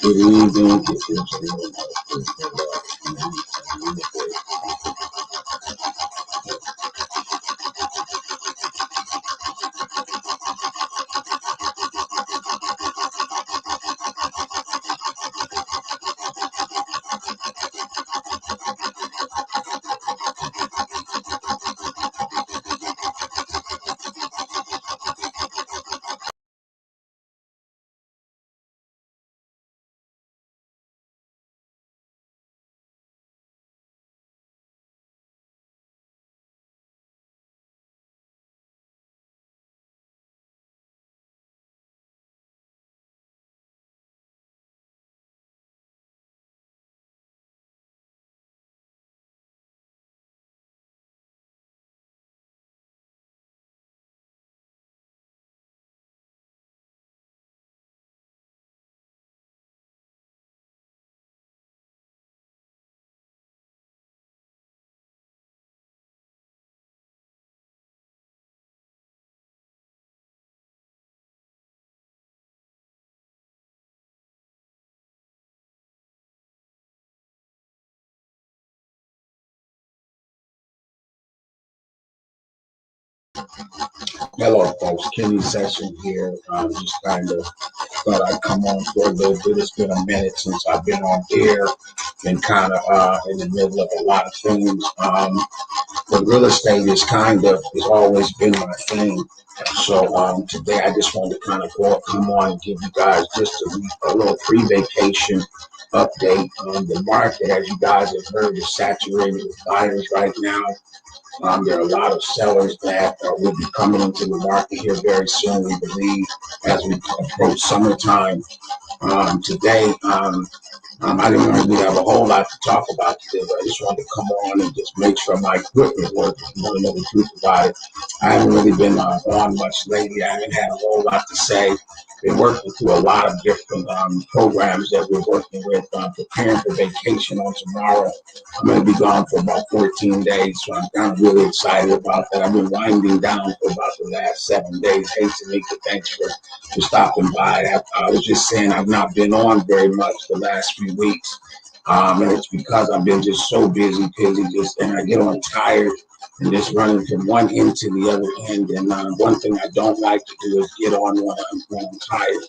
Good evening. Hello, folks. Kenny Session here. Just kind of thought I'd come on for a little bit. It's been a minute since I've been on air. Been kind of in the middle of a lot of things. But real estate is has always been my thing. So today I just wanted to kind of come on and give you guys just a little pre-vacation update on the market. As you guys have heard, is saturated with buyers right now. There are a lot of sellers that will be coming into the market here very soon, we believe, as we approach summertime. Today, I didn't really have a whole lot to talk about today, but I just wanted to come on and just make sure my equipment works. If you want to know the truth about it, I haven't really been on much lately. I haven't had a whole lot to say. Been working through a lot of different programs that we're working with, preparing for vacation on tomorrow. I'm going to be gone for about 14 days, so I'm kind of really excited about that. I've been winding down for about the last 7 days. Hey, Tamika, thanks for stopping by. I was just saying I've not been on very much the last few weeks, and it's because I've been just so busy, and I get on tired and just running from one end to the other end. And one thing I don't like to do is get on when I'm tired.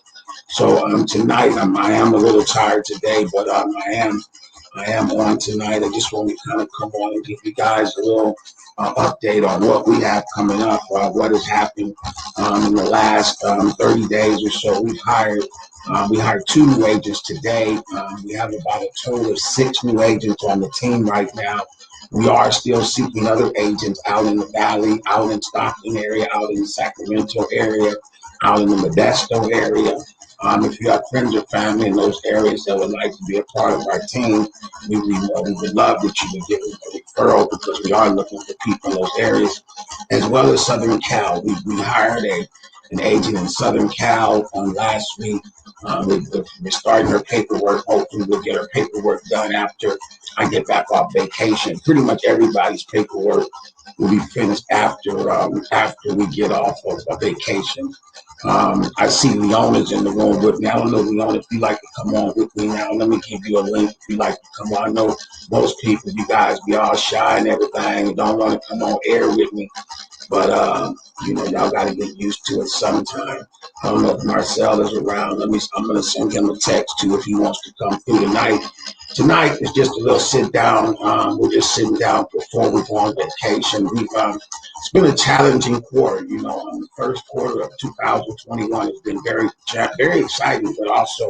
So tonight I am a little tired today, but I am on tonight. I just want to kind of come on and give you guys a little update on what we have coming up, what has happened in the last 30 days or so. We hired 2 new agents today. We have about a total of 6 new agents on the team right now. We are still seeking other agents out in the Valley, out in Stockton area, out in the Sacramento area, out in the Modesto area. If you have friends or family in those areas that would like to be a part of our team, we would love that you would give a referral because we are looking for people in those areas, as well as Southern Cal. We hired an agent in Southern Cal last week. We're starting her paperwork. Hopefully, we'll get her paperwork done after I get back off vacation. Pretty much everybody's paperwork will be finished after we get off of vacation. I see Leona's in the room with me. I don't know, Leona, if you'd like to come on with me now. Let me give you a link if you'd like to come on. I know most people, you guys be all shy and everything and don't want to come on air with me. But, y'all got to get used to it sometime. I don't know if Marcel is around. I'm going to send him a text too if he wants to come through tonight. Tonight is just a little sit down. We're just sitting down before we go on vacation. It's been a challenging quarter. The first quarter of 2021 has been very exciting, but also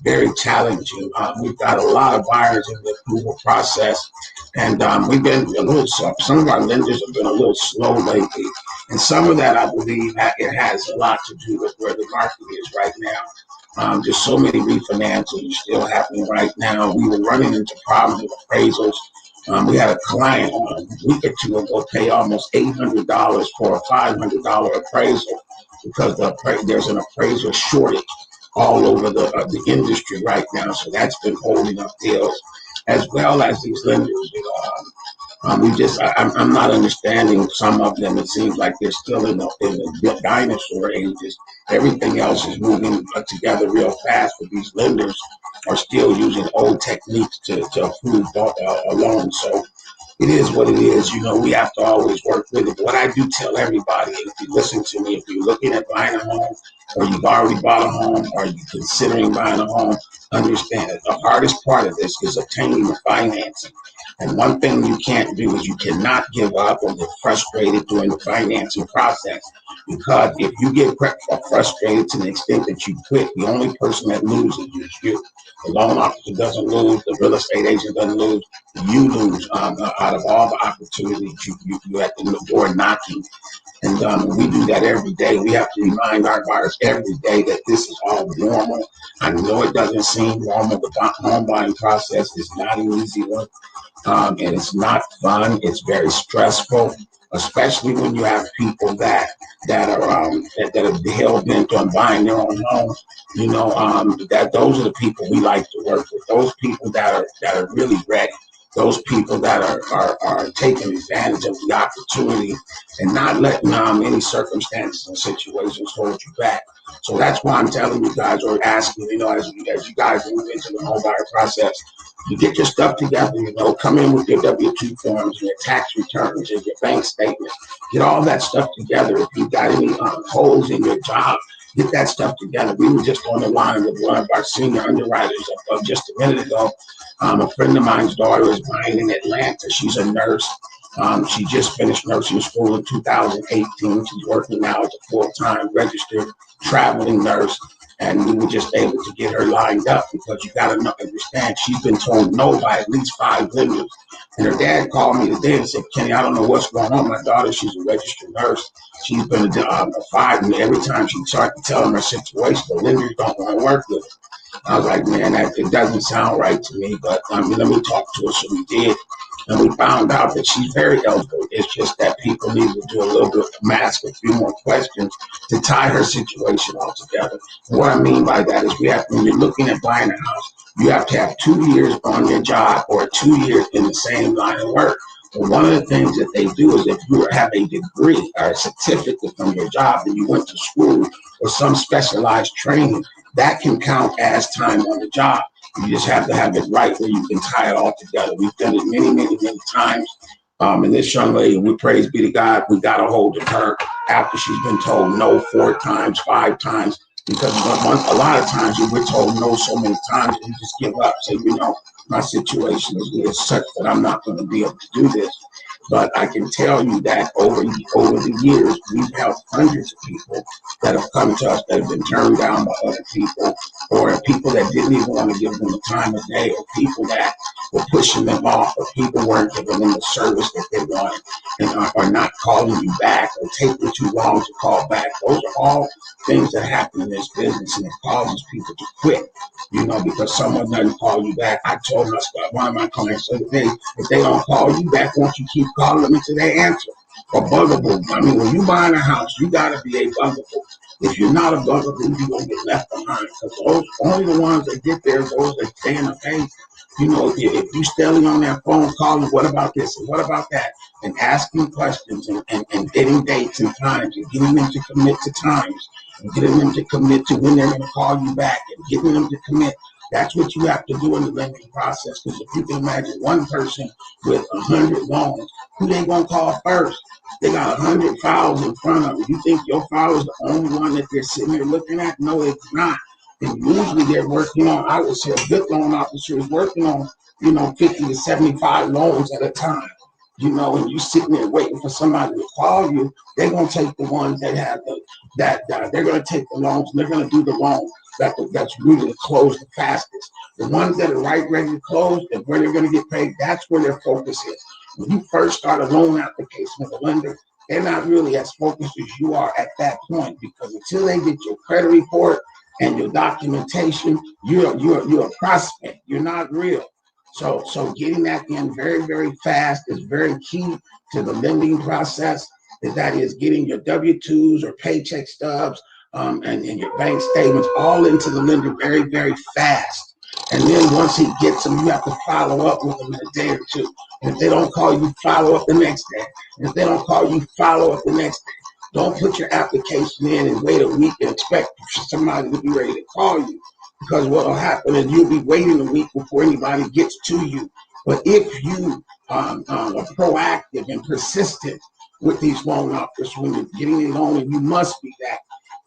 very challenging. We've got a lot of buyers in the approval process, and we've been a little slow. Some of our lenders have been a little slow lately, and some of that I believe it has a lot to do with where the market is right now. Just so many refinances are still happening right now. We were running into problems with appraisals. We had a client a week or two ago pay almost $800 for a $500 appraisal because there's an appraisal shortage all over the industry right now. So that's been holding up deals, as well as these lenders. I'm not understanding some of them. It seems like they're still in the dinosaur ages. Everything else is moving together real fast with these lenders. are still using old techniques to approve a loan. So it is what it is. You know, we have to always work with it. But what I do tell everybody, if you listen to me, if you're looking at buying a home, or you've already bought a home, or you're considering buying a home, understand that the hardest part of this is obtaining the financing. And one thing you can't do is you cannot give up or get frustrated during the financing process. Because if you get frustrated to the extent that you quit, the only person that loses is you. The loan officer doesn't lose, the real estate agent doesn't lose, you lose out of all the opportunities you at the door knocking. And we do that every day. We have to remind our buyers every day that this is all normal. I know it doesn't seem normal. The home buying process is not an easy one. And it's not fun. It's very stressful, especially when you have people that are hell bent on buying their own homes. You know, that those are the people we like to work with. Those people that are really ready. Those people that are taking advantage of the opportunity and not letting any circumstances and situations hold you back. So that's why I'm telling you guys, or asking, you know, as you guys move into the home buyer process, you get your stuff together, you know, come in with your W-2 forms, your tax returns, and your bank statements. Get all that stuff together. If you got any holes in your job, get that stuff together. We were just on the line with one of our senior underwriters of just a minute ago. A friend of mine's daughter is buying in Atlanta. She's a nurse. She just finished nursing school in 2018. She's working now as a full-time registered traveling nurse. And we were just able to get her lined up because you got to understand, she's been told no by at least 5 lenders. And her dad called me today and said, Kenny, I don't know what's going on. My daughter, she's a registered nurse. She's been a 5, and every time she started to tell them her situation, the lenders don't want to work with her. I was like, man, it doesn't sound right to me, but let me talk to her. So we did. And we found out that she's very eligible. It's just that people need to do a little bit of ask a few more questions to tie her situation all together. And what I mean by that is when you're looking at buying a house, you have to have 2 years on your job or 2 years in the same line of work. But one of the things that they do is if you have a degree or a certificate from your job and you went to school or some specialized training, that can count as time on the job. You just have to have it right where you can tie it all together. We've done it many, many, many times. And this young lady, we praise be to God, we got a hold of her after she's been told no 4 times, 5 times. Because a lot of times we're told no so many times, we just give up. Say, you know, my situation is such that I'm not going to be able to do this. But I can tell you that over the years, we've helped hundreds of people that have come to us that have been turned down by other people, or people that didn't even want to give them the time of day, or people that were pushing them off, or people weren't giving them the service that they wanted, and are not calling you back, or taking too long to call back. Those are all things that happen in this business, and it causes people to quit. You know, because someone doesn't call you back. I told one of my clients the other day, if they don't call you back, won't you keep calling them until they answer? Or bugaboo. I mean, when you buying a house, you got to be a bugaboo. If you're not a bugaboo, you're going to get left behind. Because those only the ones that get there, those that stay in the face. You know, if you steadily on that phone calling, what about this and what about that? And asking questions and getting dates and times and getting them to commit to times and getting them to commit to when they're going to call you back and getting them to commit. That's what you have to do in the lending process. Because if you can imagine one person with 100 loans, who they going to call first? They got 100 files in front of them. You think your file is the only one that they're sitting there looking at? No, it's not. And usually they're working on, I would say a good loan officer is working on, 50 to 75 loans at a time. And you sitting there waiting for somebody to call you, they're going to take the ones that have they're going to take the loans and they're going to do the loan that's really to close the fastest. The ones that are ready to close and where they're going to get paid, that's where their focus is. When you first start a loan application with a lender, they're not really as focused as you are at that point, because until they get your credit report and your documentation, you're a prospect. You're not real. So getting that in very, very fast is very key to the lending process. That is getting your W-2s or paycheck stubs and your bank statements all into the lender very, very fast. And then once he gets them, you have to follow up with them in a day or two. And if they don't call you, follow up the next day. And if they don't call you, follow up the next day. Don't put your application in and wait a week and expect somebody to be ready to call you. because what will happen is you'll be waiting a week before anybody gets to you. But if you are proactive and persistent with these loan officers when you're getting a loan, and you must be that.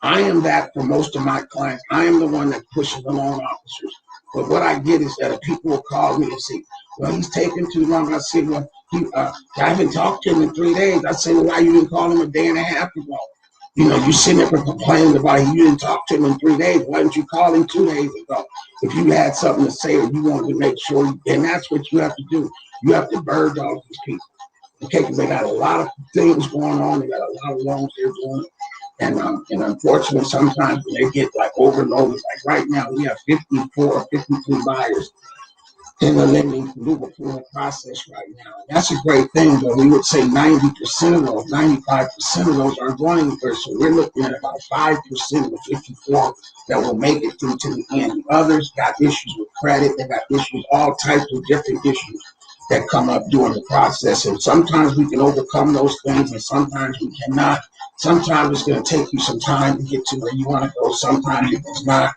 I am that for most of my clients. I am the one that pushes the loan officers. But what I get is that people will call me and say, well, he's taking too long. I said, well, I haven't talked to him in 3 days. I said, well, why you didn't call him a day and a half ago? You know, you sitting there complaining about you didn't talk to him in 3 days. Why didn't you call him 2 days ago? If you had something to say or you wanted to make sure, and that's what you have to do. You have to bird dog these people, okay? Because they got a lot of things going on. They got a lot of loans they're doing. And unfortunately, sometimes when they get like overloaded, like right now, we have 54 or 52 buyers in the lending approval process right now. And that's a great thing, but we would say 90% of those, 95% of those are going anywhere. So we're looking at about 5% of the 54 that will make it through to the end. The others got issues with credit. They got issues, all types of different issues that come up during the process. And sometimes we can overcome those things and sometimes we cannot. Sometimes it's going to take you some time to get to where you want to go. Sometimes it's not.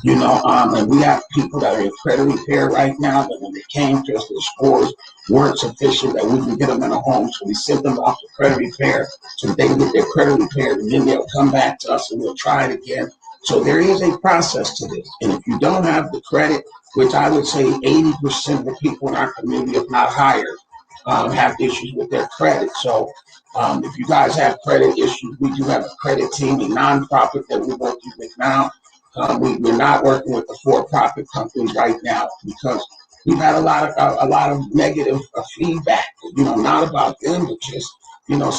You know, and we have people that are in credit repair right now that when they came to us, the scores weren't sufficient that we can get them in a home. So we sent them off to credit repair so that they can get their credit repaired, and then they'll come back to us and we'll try it again. So there is a process to this. And if you don't have the credit, which I would say 80% of the people in our community, if not higher, have issues with their credit. So if you guys have credit issues, we do have a credit team, a nonprofit that we're working with now. We're not working with the for-profit companies right now because we've had a lot of negative feedback. You know, not about them, but just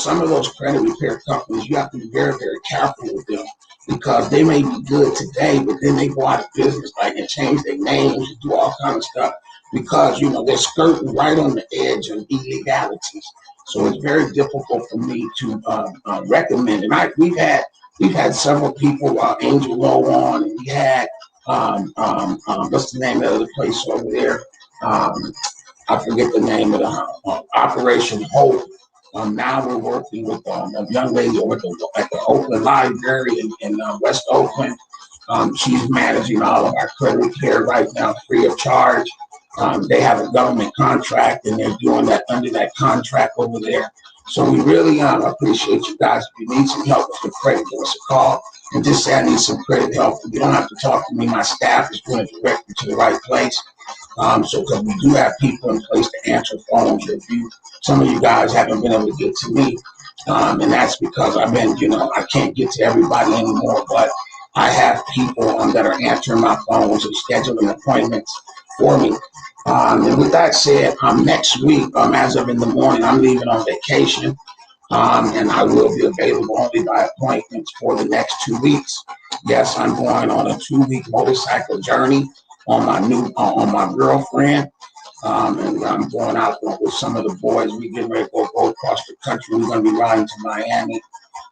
some of those credit repair companies. You have to be very, very careful with them because they may be good today, but then they go out of business, like and change their names and do all kind of stuff because they're skirting right on the edge of illegalities. So it's very difficult for me to recommend. And we've had several people, Angel Low on, and we had, what's the name of the place over there? I forget the name of the Operation Hope. Now we're working with a young lady over at the Oakland Library in West Oakland. She's managing all of our credit repair right now free of charge. They have a government contract and they're doing that under that contract over there. So we really appreciate you guys. If you need some help with your credit, give us a call and just say I need some credit help. You don't have to talk to me. My staff is going to direct you to the right place. So because we do have people in place to answer phones. Some of you guys haven't been able to get to me. And that's because I've been, I can't get to everybody anymore, but I have people that are answering my phones and scheduling appointments for me. And with that said, next week, as of in the morning, I'm leaving on vacation, and I will be available only by appointments for the next 2 weeks. Yes, I'm going on a 2-week motorcycle journey on my girlfriend, and I'm going out with some of the boys. We getting ready to go across the country. We're going to be riding to Miami,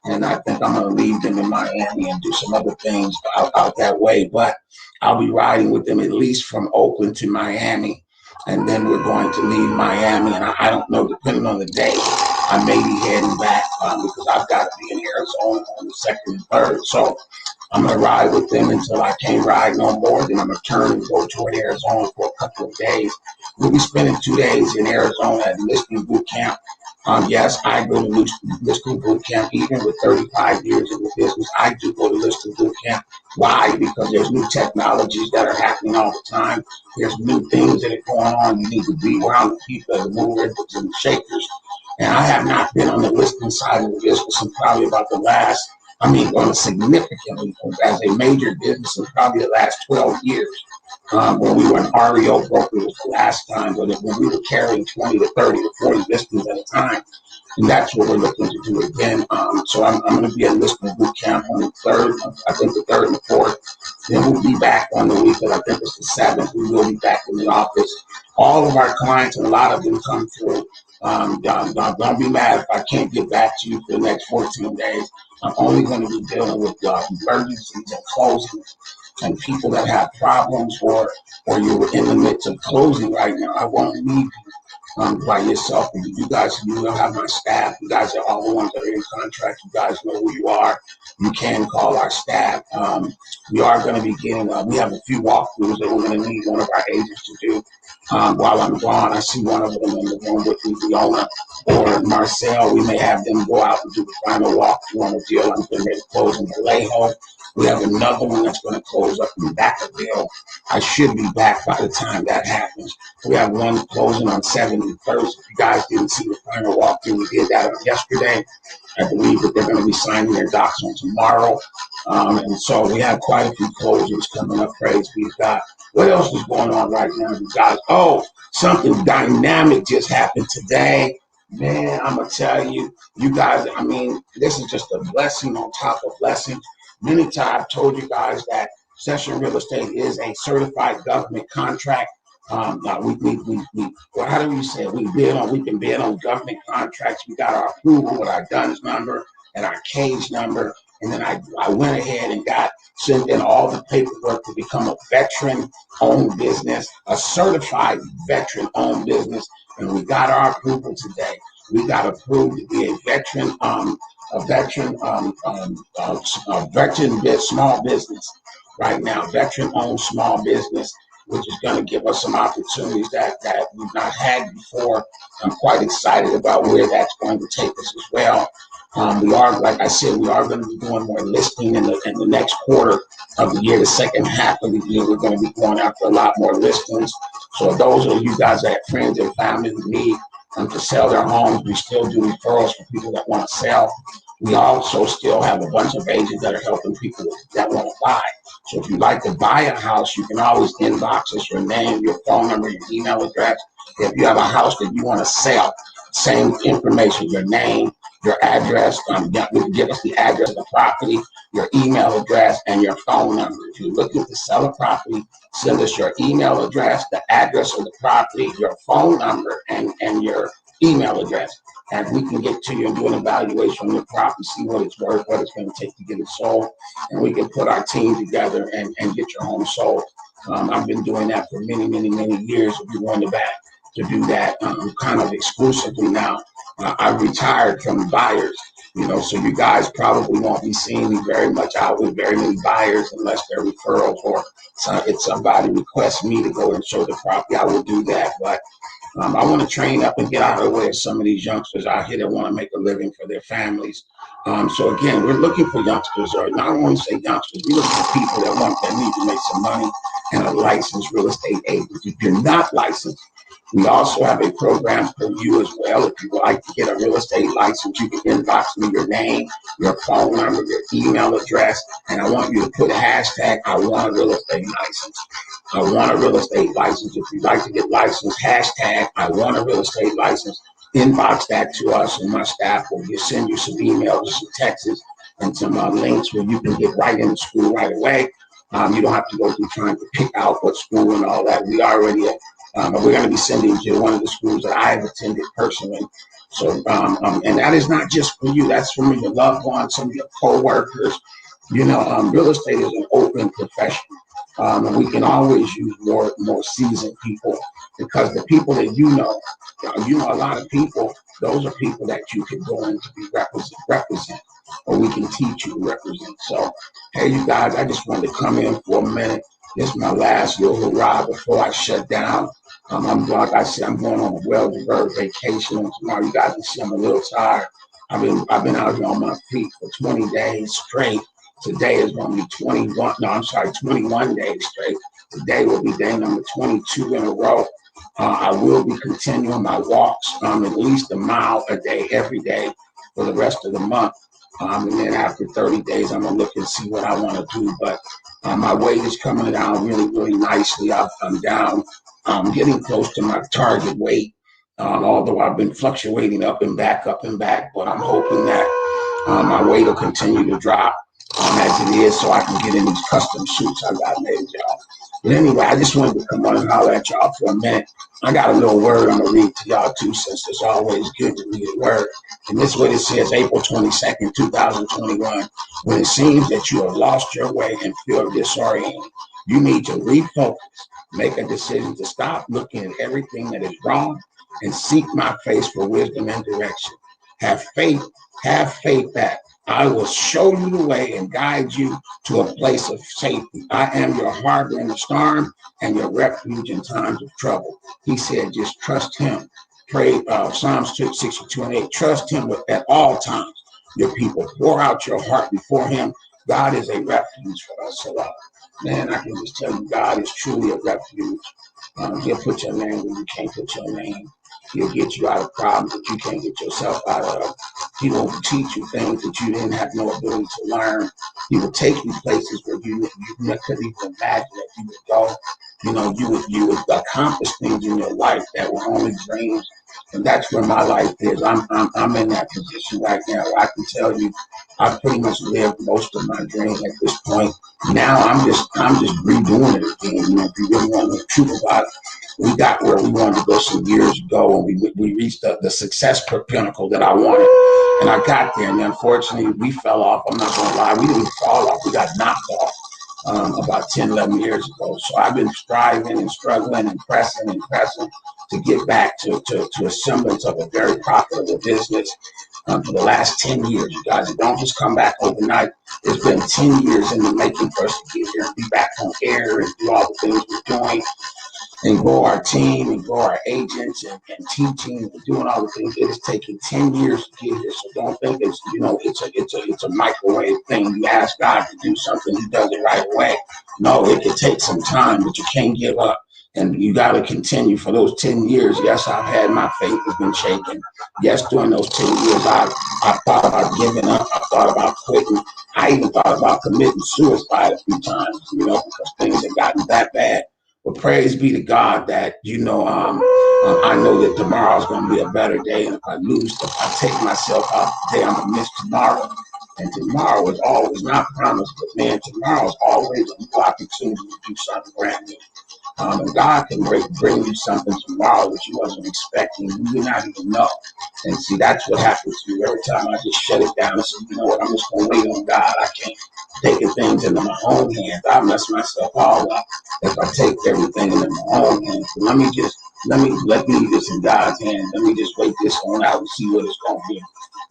and I think I'm going to leave them in Miami and do some other things out that way. But I'll be riding with them at least from Oakland to Miami, and then we're going to leave Miami. And I don't know, depending on the day, I may be heading back because I've got to be in Arizona on the 2nd and 3rd. So I'm going to ride with them until I can't ride no more. Then I'm going to turn and go toward Arizona for a couple of days. We'll be spending 2 days in Arizona at Listing Boot Camp. Yes, I go to Listing Boot Camp. Even with 35 years in the business, I do go to Listing Boot Camp. Why? Because there's new technologies that are happening all the time. There's new things that are going on. You need to be around the people, the movers and the shakers. And I have not been on the listing side of the business in probably about significantly as a major business in probably the last 12 years. When we were an REO broker was the last time, but when we were carrying 20 to 30 to 40 listings at a time. And that's what we're looking to do again. So I'm going to be at Listing Boot Camp on the 3rd, I think the 3rd and the 4th. Then we'll be back on the week that I think it's the 7th. We will be back in the office. All of our clients, and a lot of them come through. Don't be mad if I can't get back to you for the next 14 days. I'm only going to be dealing with emergencies and closings and people that have problems or you're in the midst of closing right now. I won't leave you by yourself. You guys, you will have my staff. You guys are all the ones that are in contract. You guys know who you are. You can call our staff. We are going to be getting, we have a few walkthroughs that we're going to need one of our agents to do. While I'm gone, I see one of them in the room with me, Fiona or Marcel. We may have them go out and do the final walkthrough on the deal. I'm getting ready to close in Vallejo. We have another one that's going to close up in Vacaville. I should be back by the time that happens. We have one closing on 71st. If you guys didn't see the final walkthrough, we did that on yesterday. I believe that they're going to be signing their docs on tomorrow. And so we have quite a few closings coming up. Praise be to God. What else is going on right now, you guys? Oh, something dynamic just happened today. Man, I'm going to tell you, you guys, I mean, this is just a blessing on top of blessings. Many times I've told you guys that Session Real Estate is a certified government contract. How do we say it? We can bid on government contracts. We got our approval with our DUNS number and our cage number. And then I went ahead and sent in all the paperwork to become a veteran-owned business, a certified veteran-owned business. And we got our approval today. We got approved to be a veteran small business right now, veteran-owned small business, which is going to give us some opportunities that we've not had before. I'm quite excited about where that's going to take us as well. We are, like I said, we are going to be doing more listing in the next quarter of the year. The second half of the year, we're going to be going after a lot more listings. So those of you guys that have friends and family who need to sell their homes, we still do referrals for people that want to sell. We also still have a bunch of agents that are helping people that want to buy. So if you'd like to buy a house, you can always inbox us your name, your phone number, your email address. If you have a house that you want to sell, same information, your name, your address, give us the address of the property, your email address, and your phone number. If you're looking to sell a property, send us your email address, the address of the property, your phone number, and your email address. And we can get to you and do an evaluation on your property, see what it's worth, what it's going to take to get it sold. And we can put our team together and get your home sold. I've been doing that for many, many, many years. If you want back to do that kind of exclusively now. I've retired from buyers, so you guys probably won't be seeing me very much out with very many buyers unless they're referrals or if somebody requests me to go and show the property, I will do that. But I want to train up and get out of the way of some of these youngsters out here that want to make a living for their families. So again, we're looking for youngsters, or not only say youngsters, we're looking for people that need to make some money and are licensed real estate agents. If you're not licensed, we also have a program for you as well. If you would like to get a real estate license, you can inbox me your name, your phone number, your email address, and I want you to put a hashtag, I want a real estate license. I want a real estate license. If you'd like to get licensed, hashtag, I want a real estate license. Inbox that to us, and my staff will send you some emails, some texts, and some links where you can get right into school right away. You don't have to go through trying to pick out what school and all that. We're going to be sending you to one of the schools that I have attended personally. So, and that is not just for you. That's for your loved ones, some of your co-workers. Real estate is an open profession. And we can always use more seasoned people, because the people that a lot of people, those are people that you can go in to be represent, or we can teach you to represent. So, hey, you guys, I just wanted to come in for a minute. This is my last little hurrah before I shut down. Like I said, I'm going on a well-deserved vacation, and tomorrow you guys can see I'm a little tired. I've been out here on my feet for 20 days straight. Today is going to be 21 days straight. Today will be day number 22 in a row. I will be continuing my walks, at least a mile a day, every day for the rest of the month. And then after 30 days, I'm going to look and see what I want to do. But my weight is coming down really, really nicely. I'm down. I'm getting close to my target weight, although I've been fluctuating up and back, but I'm hoping that my weight will continue to drop as it is, so I can get in these custom suits I got made, y'all. But anyway, I just wanted to come on and holler at y'all for a minute. I got a little word I'm going to read to y'all too, since it's always good to read a word. And this is what it says, April 22nd, 2021. When it seems that you have lost your way and feel disoriented, you need to refocus. Make a decision to stop looking at everything that is wrong and seek my face for wisdom and direction. Have faith that I will show you the way and guide you to a place of safety. I am your harbor in the storm and your refuge in times of trouble. He said, just trust him. Pray Psalms 62:8. Trust him at all times. Your people, pour out your heart before him. God is a refuge for us. So, man, I can just tell you, God is truly a refuge. He'll put your name where you can't put your name. He'll get you out of problems that you can't get yourself out of. He will teach you things that you didn't have no ability to learn. He will take you places where you couldn't even imagine that you would go. You would accomplish things in your life that were only dreams. And that's where my life is. I'm in that position right now. I can tell you, I pretty much lived most of my dreams at this point. Now I'm just redoing it again. If you really want to know the truth about it, we got where we wanted to go some years ago, and we reached the success pinnacle that I wanted. And I got there, and unfortunately, we fell off. I'm not going to lie. We didn't fall off. We got knocked off about 10, 11 years ago. So I've been striving and struggling and pressing to get back to a semblance of a very profitable business for the last 10 years, you guys. It don't just come back overnight. It's been 10 years in the making for us to get here and be back on air and do all the things we're doing and grow our team and grow our agents and teaching and doing all the things. It has taken 10 years to get here. So don't think it's a microwave thing. You ask God to do something, he does it right away. No, it can take some time, but you can't give up. And you got to continue for those 10 years. Yes, I've had my faith has been shaken. Yes, during those 10 years, I thought about giving up. I thought about quitting. I even thought about committing suicide a few times, because things had gotten that bad. But praise be to God that, I know that tomorrow is going to be a better day. And if I take myself out today, I'm going to miss tomorrow. And tomorrow is always not promised, but man, tomorrow is always a new opportunity to do something brand new. And God can bring you something tomorrow that you wasn't expecting. You did not even know. And see, that's what happens to you every time I just shut it down and say, you know what, I'm just going to wait on God. I can't take things into my own hands. I mess myself all up if I take everything into my own hands. So let me leave this in God's hands. Let me just wait this one out and see what it's going to be.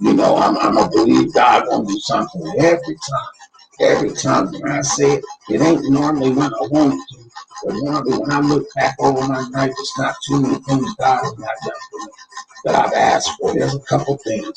I'm going to believe God going to do something every time. Every time when I say it, it ain't normally when I want it to. But normally when I look back over my life, it's not too many things God has not done for me that I've asked for. There's a couple things.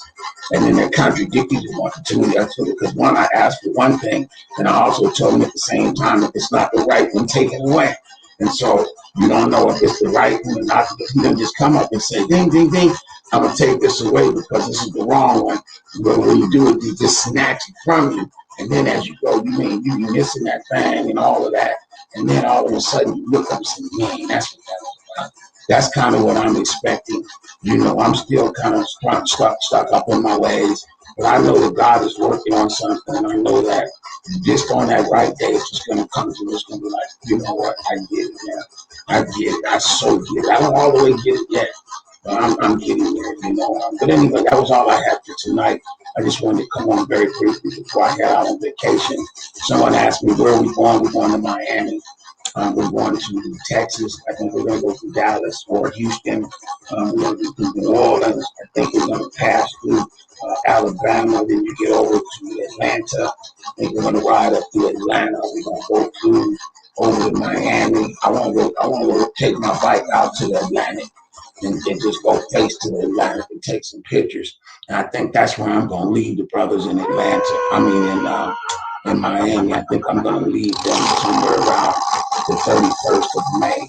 And then they're contradicting one to me. Because one, I asked for one thing, and I also told him at the same time, if it's not the right one, take it away. And so you don't know if it's the right one or not. You don't just come up and say, ding, ding, ding, I'm going to take this away because this is the wrong one. But when you do it, they just snatch it from you. And then as you go, you be missing that thing and all of that. And then all of a sudden you look up and say, man, that's what that was about. That's kind of what I'm expecting. I'm still kind of stuck up in my ways. But I know that God is working on something. And I know that just on that right day, it's just going to come to me. It's going to be like, you know what? I get it now. I get it. I so get it. I don't all the way get it yet. But I'm getting there, But anyway, that was all I had for tonight. I just wanted to come on very briefly before I head out on vacation. Someone asked me, where are we going? We're going to Miami. We're going to Texas. I think we're going to go to Dallas or Houston. We're going to go to New Orleans. I think we're going to pass through Alabama. Then you get over to Atlanta. I think we're going to ride up to Atlanta. We're going to go over to Miami. I want to go take my bike out to the Atlantic. And just go face to the Atlantic and take some pictures. And I think that's where I'm going to leave the brothers in Atlanta. In Miami. I think I'm going to leave them somewhere around the 31st of May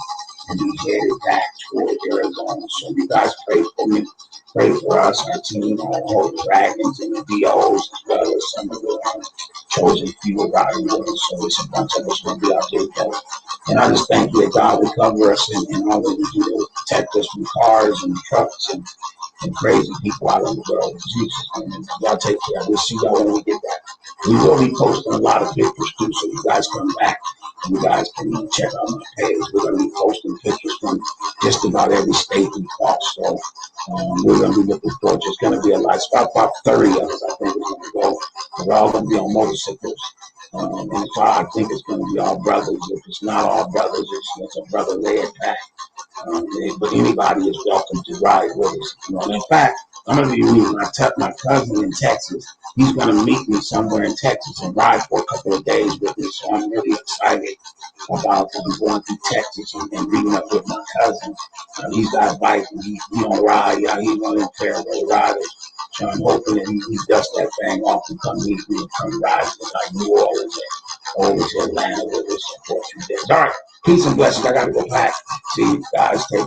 and be headed back toward Arizona. So you guys pray for me. Pray for us, our team, our whole Dragons and the DOs, as well as some of the chosen few riding with us. So it's a bunch of us going to be out there together. And I just thank you that God will cover us and all that we do to protect us from cars and trucks and crazy people out in the world. In Jesus' name. And y'all take care. We'll see y'all when we get back. We will be posting a lot of pictures too, so you guys come back and you guys can check out my page. We're going to be posting pictures from just about every state we cross. So we're going to be looking forward. It's going to be a lot. It's about 30 of us, I think, is going to go. We're all going to be on motorcycles. And so I think it's going to be all brothers. If it's not all brothers, it's a brother-led pack. But anybody is welcome to ride with us. And in fact, I'm going to be meeting my cousin in Texas. He's going to meet me somewhere in Texas and ride for a couple of days with me. So I'm really excited about going through Texas and meeting up with my cousin. He's got a bike and he's on a ride. He's one of them fairway riders. So I'm hoping that he dusts that thing off and come meet me and come ride to like New Orleans and over to Atlanta with us in 4 days. All right. Peace and blessings. I got to go back. See you guys. Take care.